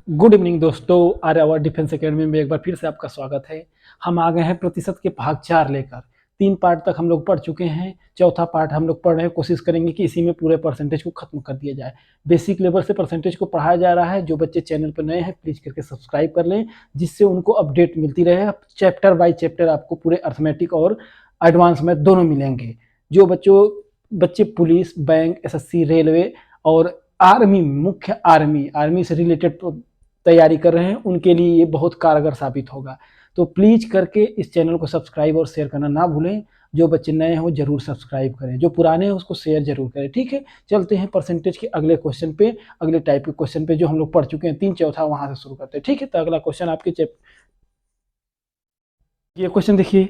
Good evening दोस्तों, Aryavart defence academy में एक बार फिर से आपका स्वागत है। हम आ गए हैं प्रतिशत के भाग 4 लेकर। 3 पार्ट तक हम लोग पढ़ चुके हैं। चौथा पार्ट हम लोग पढ़ रहे हैं। कोशिश करेंगे कि इसी में पूरे परसेंटेज को खत्म कर दिया जाए। बेसिक लेवल से परसेंटेज को पढ़ाया जा रहा है। जो बच्चे चैनल पर नए हैं प्लीज करके सब्सक्राइब कर लें, जिससे उनको अपडेट मिलती रहे। चैप्टर बाय चैप्टर आपको पूरे अर्थमेटिक और एडवांस मैथ दोनों मिलेंगे। जो बच्चे पुलिस, बैंक, एसएससी, रेलवे और आर्मी, मुख्य आर्मी से रिलेटेड तैयारी कर रहे हैं, उनके लिए ये बहुत कारगर साबित होगा। तो प्लीज करके इस चैनल को सब्सक्राइब और शेयर करना ना भूलें। जो बच्चे नए हैं वो जरूर सब्सक्राइब करें, जो पुराने हैं उसको शेयर जरूर करें। ठीक है, चलते हैं परसेंटेज के अगले क्वेश्चन पे, अगले टाइप के क्वेश्चन पे जो हम लोग पढ़ चुके हैं। 3 चौथा वहां से शुरू करते हैं। ठीक है, तो अगला क्वेश्चन आपके ये क्वेश्चन देखिए।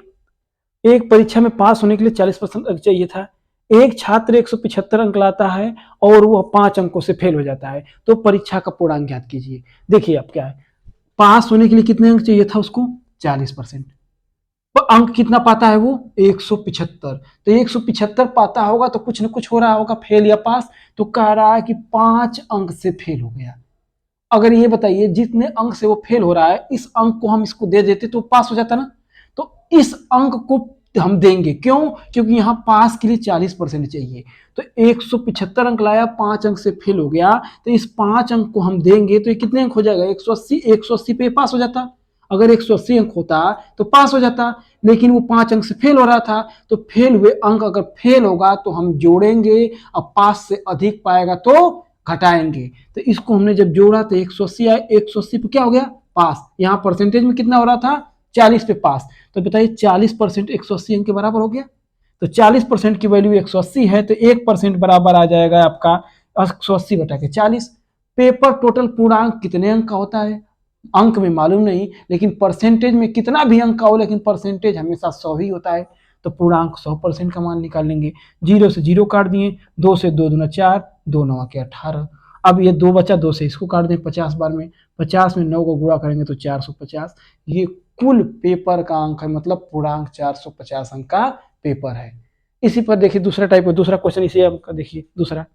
एक परीक्षा में पास होने के लिए 40% अंक चाहिए था। एक छात्र 175 अंक लाता है और वह 5 अंकों से फेल हो जाता है, तो परीक्षा का पूर्णांक ज्ञात कीजिए। देखिए अब क्या है, पास होने के लिए कितने अंक चाहिए था उसको? 40%। तो अंक कितना पाता है वो? 175। तो 175 पाता होगा तो कुछ ना कुछ हो रहा होगा, फेल या पास। तो कह रहा है कि 5 अंक से फेल हो गया। अगर ये बताइए जितने अंक से वो फेल हो रहा है, इस अंक को हम इसको दे देते तो पास हो जाता ना। तो इस अंक को हम देंगे, क्यों? क्योंकि यहां पास के लिए 40% चाहिए। तो 175 अंक लाया, 5 अंक से फेल हो गया, तो इस 5 अंक को हम देंगे तो ये कितने अंक हो जाएगा? 180। 180 पे पास हो जाता। अगर 180 अंक होता तो पास हो जाता, लेकिन वो 5 अंक से फेल हो रहा था। तो फेल हुए अंक अगर फेल होगा तो हम जोड़ेंगे, अब पास से अधिक पाएगा तो घटाएंगे। तो इसको हमने जब जोड़ा तो 180 आया, 180 पे क्या हो गया? पास। यहां परसेंटेज में कितना हो रहा था? 40 पे पास। तो बताइए 40% 180 अंक के बराबर हो गया। तो 40% की वैल्यू 180 है, तो 1% बराबर आ जाएगा आपका 180 बटा के 40। पेपर टोटल पूर्णांक कितने अंक का होता है? अंक में मालूम नहीं, लेकिन परसेंटेज में कितना भी अंक का हो, लेकिन परसेंटेज हमेशा 100 ही होता है। तो पूर्णांक 100% का मान निकाल लेंगे। 0 से 0 काट दिए, 2 से 2 दूना 4, 2 9 के 18। अब ये 2 बचा, 2 से इसको काट दें 50 बार में। 50 में 9 को गुणा करेंगे तो 450। ये कुल पेपर का अंक है, मतलब पूर्णांक 450 अंक का पेपर है। इसी पर देखिए दूसरा टाइप का दूसरा क्वेश्चन, इसी आपका देखिए दूसरा।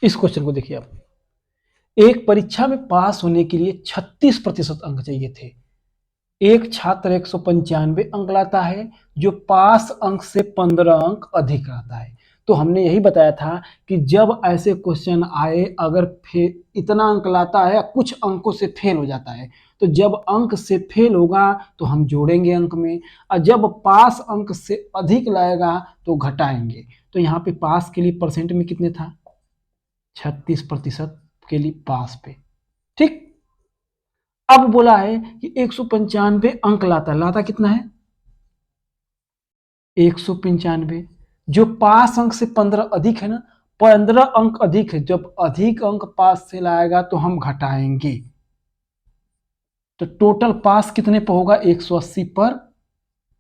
इस क्वेश्चन को देखिए आप। एक परीक्षा में पास होने के लिए 36% अंक चाहिए थे। एक छात्र 195 अंक लाता है, जो पास अंक से 15 अंक अधिक रहता है। तो हमने यही बताया था कि जब ऐसे क्वेश्चन आए, अगर इतना अंक लाता है, कुछ अंकों से फेल हो जाता है, तो जब अंक से फेल होगा तो हम जोड़ेंगे अंक में, और जब पास अंक से अधिक लाएगा तो घटाएंगे। तो यहाँ पे पास के लिए परसेंट में कितने था? 36% के लिए पास पे। ठीक। अब बोला है कि 195 अंक लाता कितना है? 195। जो पास अंक से 15 अधिक है ना, 15 अंक अधिक है। जब अधिक अंक पास से लाएगा तो हम घटाएंगे। तो टोटल पास कितने पर होगा? 180 पर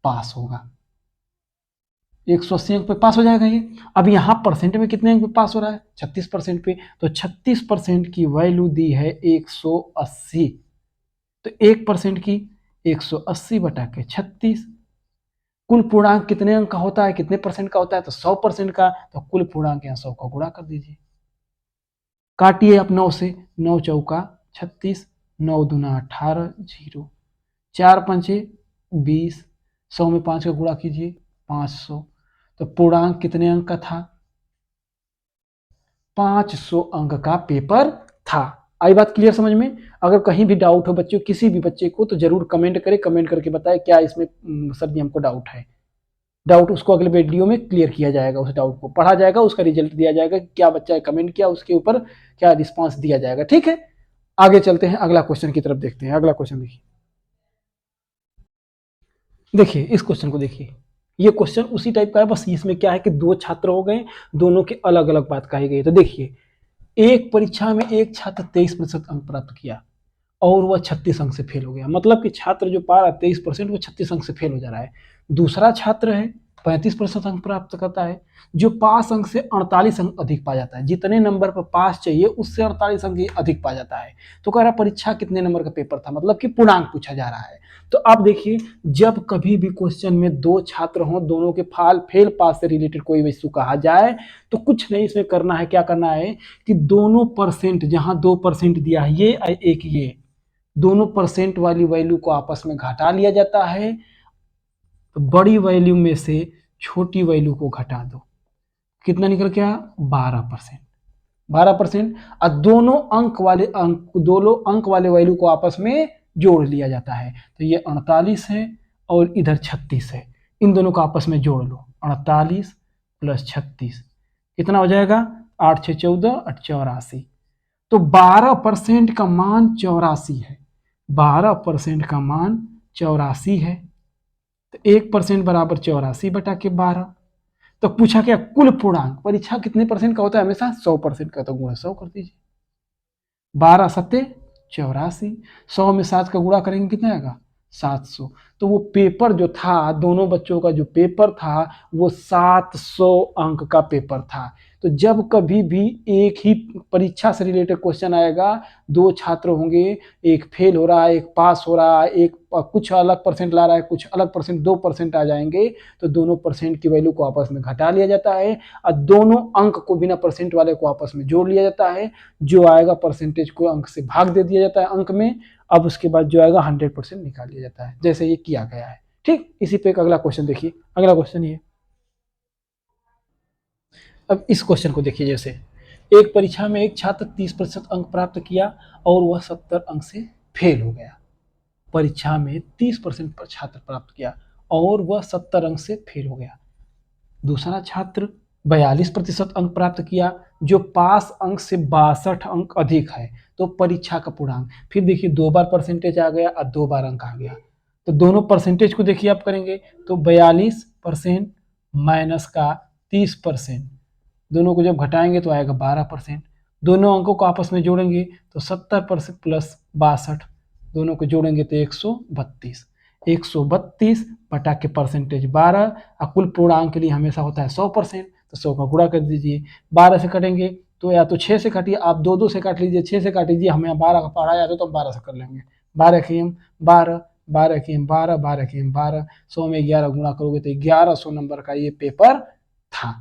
पास होगा। 180 अंक पे पास हो जाएगा ये। अब यहां परसेंट में कितने अंक पे पास हो रहा है? 36% पे। तो 36% की वैल्यू दी है 180। तो 1% की 180 बटा के 36। कुल पूर्णांक कितने अंक का होता है, कितने परसेंट का होता है? तो 100% का। तो कुल पूर्णांक यहाँ 100 का गुणा कर दीजिए। काटिए आप 9 से, 9 चौका 36, 9 दूना 18, 0, 4 पंचे 20, 100 में 5 का गुणा कीजिए, 500। तो पूर्णांक कितने अंक का था? 500 अंक का पेपर था। आई बात क्लियर समझ में? अगर कहीं भी डाउट हो बच्चों, किसी भी बच्चे को, तो जरूर कमेंट करें, कमेंट करके बताएं क्या इसमें सर जी हमको डाउट है। डाउट उसको अगले वीडियो में क्लियर किया जाएगा, उस डाउट को पढ़ा जाएगा, उसका रिजल्ट दिया जाएगा, क्या बच्चा कमेंट किया उसके ऊपर क्या रिस्पांस दिया जाएगा। ठीक है, आगे चलते हैं, अगला क्वेश्चन की तरफ देखते हैं। अगला क्वेश्चन देखिए। देखिए इस क्वेश्चन को देखिए। ये क्वेश्चन उसी टाइप का है, बस इसमें क्या है कि 2 छात्र हो गए, दोनों की अलग अलग बात कही गई। तो देखिए, एक परीक्षा में एक छात्र 23% अंक प्राप्त किया और वह 36 अंक से फेल हो गया। मतलब कि छात्र जो पा रहा है 23%, वो 36 अंक से फेल हो जा रहा है। दूसरा छात्र है 35% अंक प्राप्त करता है। जो पास अंक से 48 अंक अधिक पा जाता है, जितने नंबर पर पास चाहिए उससे 48 अंक अधिक पा जाता है। तो कह रहा परीक्षा कितने नंबर का पेपर था, मतलब कि पूर्णांक पूछा जा रहा है। तो अब देखिए, जब कभी भी क्वेश्चन में दो छात्र हों, दोनों के फाल फेल पास से रिलेटेड कोई वस्तु कहा जाए, तो कुछ नहीं इसमें करना है। क्या करना है कि दोनों परसेंट, जहां 2% दिया है ये एक ये, दोनों परसेंट वाली वैल्यू को आपस में घटा लिया जाता है। तो बड़ी वैल्यू में से छोटी वैल्यू को घटा दो, कितना निकल गया 12%। 12% और दोनों अंक वाले वैल्यू को आपस में जोड़ लिया जाता है। तो ये 48 है और इधर 36 है, इन दोनों को आपस में जोड़ लो। 48 प्लस 36 कितना हो जाएगा, 8 6 14 84। तो 12% का मान 84 है। 12% का मान 84 है। तो 1% बराबर 84/12। तो पूछा क्या, कुल पूर्णांक परीक्षा कितने परसेंट का होता है, हमेशा 100% का। तो गुणा 100 कर दीजिए। 12 सत्ते 84, 100 में 7 का गुणा करेंगे कितना आएगा 700। तो वो पेपर जो था, दोनों बच्चों का जो पेपर था वो 700 अंक का पेपर था। तो जब कभी भी एक ही परीक्षा से रिलेटेड क्वेश्चन आएगा, दो छात्र होंगे, एक फेल हो रहा है एक पास हो रहा है, एक कुछ अलग परसेंट ला रहा है कुछ अलग परसेंट, 2% आ जाएंगे, तो दोनों परसेंट की वैल्यू को आपस में घटा लिया जाता है और दोनों अंक को बिना परसेंट वाले को आपस में जोड़ लिया जाता है। जो आएगा परसेंटेज को अंक से भाग दे दिया जाता है अंक में। अब उसके बाद जो आएगा 100% निकाल लिया जाता है, जैसे ये किया गया है। ठीक, इसी पे एक अगला क्वेश्चन देखिए। अगला क्वेश्चन ये, अब इस क्वेश्चन को देखिए। जैसे एक परीक्षा में एक छात्र 30% अंक प्राप्त किया और वह 70 अंक से फेल हो गया। परीक्षा में 30% पर छात्र प्राप्त किया और वह 70 अंक से फेल हो गया। दूसरा छात्र 42% अंक प्राप्त किया, जो पास अंक से 62 अंक अधिक है। तो परीक्षा का पूर्णांक, फिर देखिए 2 बार परसेंटेज आ गया और 2 बार अंक आ गया। तो दोनों परसेंटेज को देखिए आप करेंगे तो 42% माइनस का 30%, दोनों को जब घटाएंगे तो आएगा 12%। दोनों अंकों को आपस में जोड़ेंगे तो 70% प्लस 62, दोनों को जोड़ेंगे तो 132। 132 बटा के परसेंटेज 12, और कुल पूर्णांक के लिए हमेशा होता है 100%। तो 100 का गुणा कर दीजिए। 12 से कटेंगे तो या तो 6 से काटिए, आप 2 से काट लीजिए, 6 से काट लीजिए, हमें 12 का पढ़ा जाता है तो हम 12 से कर लेंगे। 12 की हम 12, 12 की हम 12, 12 की हम 12, 100 में 11 गुणा करोगे तो 1100 नंबर का ये पेपर था।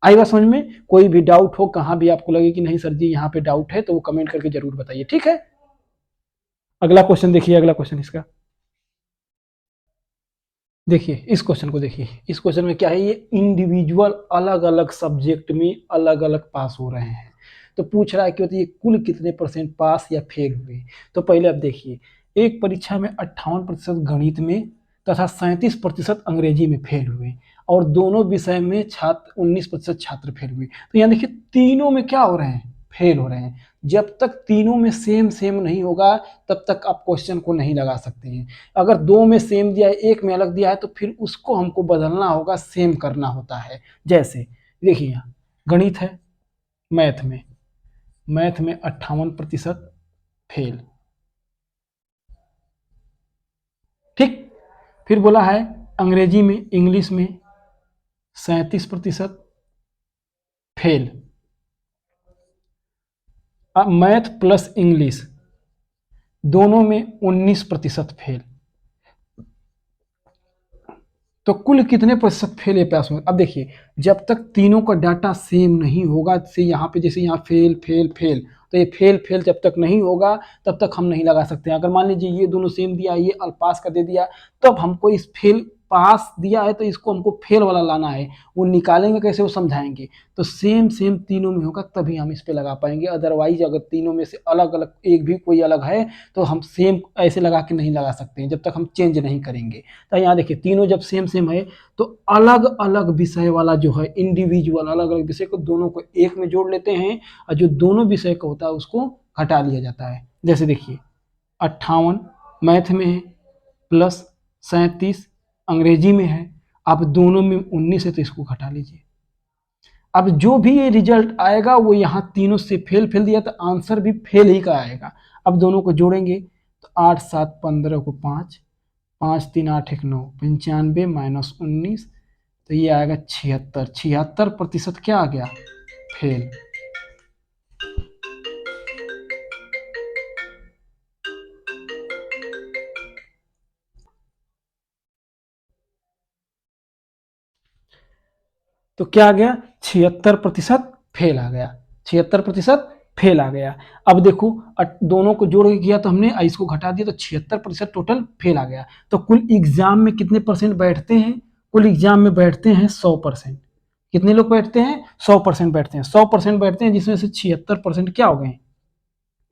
आई बात समझ में? कोई भी डाउट हो, कहाँ भी आपको लगे कि नहीं सर जी यहाँ पे डाउट है, तो वो कमेंट करके जरूर बताइए, ठीक है। अगला क्वेश्चन देखिए, अगला क्वेश्चन इसका देखिए, इस क्वेश्चन को देखिए। इस क्वेश्चन में क्या है, ये इंडिविजुअल अलग अलग सब्जेक्ट में अलग अलग पास हो रहे हैं। तो पूछ रहा है कि ये कुल कितने परसेंट पास या फेल हुए। तो पहले आप देखिए, एक परीक्षा में 58% गणित में तथा 37% अंग्रेजी में फेल हुए और दोनों विषय में छात्र 19% छात्र फेल हुए। तो यहाँ देखिए तीनों में क्या हो रहे हैं, फेल हो रहे हैं। जब तक तीनों में सेम सेम नहीं होगा तब तक आप क्वेश्चन को नहीं लगा सकते हैं। अगर दो में सेम दिया है, एक में अलग दिया है, तो फिर उसको हमको बदलना होगा, सेम करना होता है। जैसे देखिए यहाँ गणित है, मैथ में 58% फेल। ठीक, फिर बोला है अंग्रेजी में, इंग्लिश में 37% फेल। अब मैथ प्लस इंग्लिश दोनों में 19% फेल। तो कुल कितने प्रतिशत फेल है पास में। अब देखिए, जब तक तीनों का डाटा सेम नहीं होगा, से यहाँ पे जैसे यहाँ फेल फेल फेल, तो ये फेल फेल जब तक नहीं होगा तब तक हम नहीं लगा सकते। अगर मान लीजिए ये दोनों सेम दिया, ये पास का दे दिया, तब हमको इस फेल, पास दिया है तो इसको हमको फेल वाला लाना है। वो निकालेंगे कैसे, वो समझाएंगे। तो सेम सेम तीनों में होगा तभी हम इस पे लगा पाएंगे। अदरवाइज अगर तीनों में से अलग अलग एक भी कोई अलग है तो हम सेम ऐसे लगा के नहीं लगा सकते हैं जब तक हम चेंज नहीं करेंगे। तो यहाँ देखिए तीनों जब सेम सेम है तो अलग अलग विषय वाला जो है, इंडिविजुअल अलग अलग विषय को दोनों को एक में जोड़ लेते हैं और जो दोनों विषय का होता है उसको हटा लिया जाता है। जैसे देखिए 58 मैथ में है प्लस 37 अंग्रेजी में है, अब दोनों में 19 है तो इसको घटा लीजिए। अब जो भी ये रिजल्ट आएगा वो यहाँ तीनों से फेल फेल दिया तो आंसर भी फेल ही का आएगा। अब दोनों को जोड़ेंगे तो 8 7 15 को 5, 5 3 8 1 9, 95 माइनस 19, तो ये आएगा 76। 76% क्या आ गया, फेल। तो क्या आ गया, 76% फेल आ गया, 76% फेल आ गया। अब देखो दोनों को जोड़ के किया तो हमने इसको घटा दिया तो 76% टोटल फेल आ गया। तो कुल एग्जाम में कितने परसेंट बैठते हैं, कुल एग्जाम में बैठते हैं 100%। कितने लोग बैठते हैं, 100% बैठते हैं, 100% बैठते हैं, जिसमें से 76% क्या हो गए,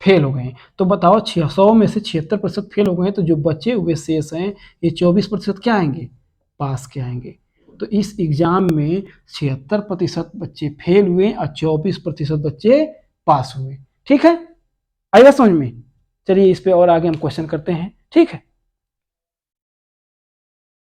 फेल हो गए। तो बताओ 100 में से 76% फेल हो गए, तो जो बचे हुए शेष हैं ये 24% क्या आएंगे, पास के आएंगे। तो इस एग्जाम में 76% बच्चे फेल हुए और 24% बच्चे पास हुए। ठीक है, आएगा समझ में। चलिए इस पे और आगे हम क्वेश्चन करते हैं। ठीक है।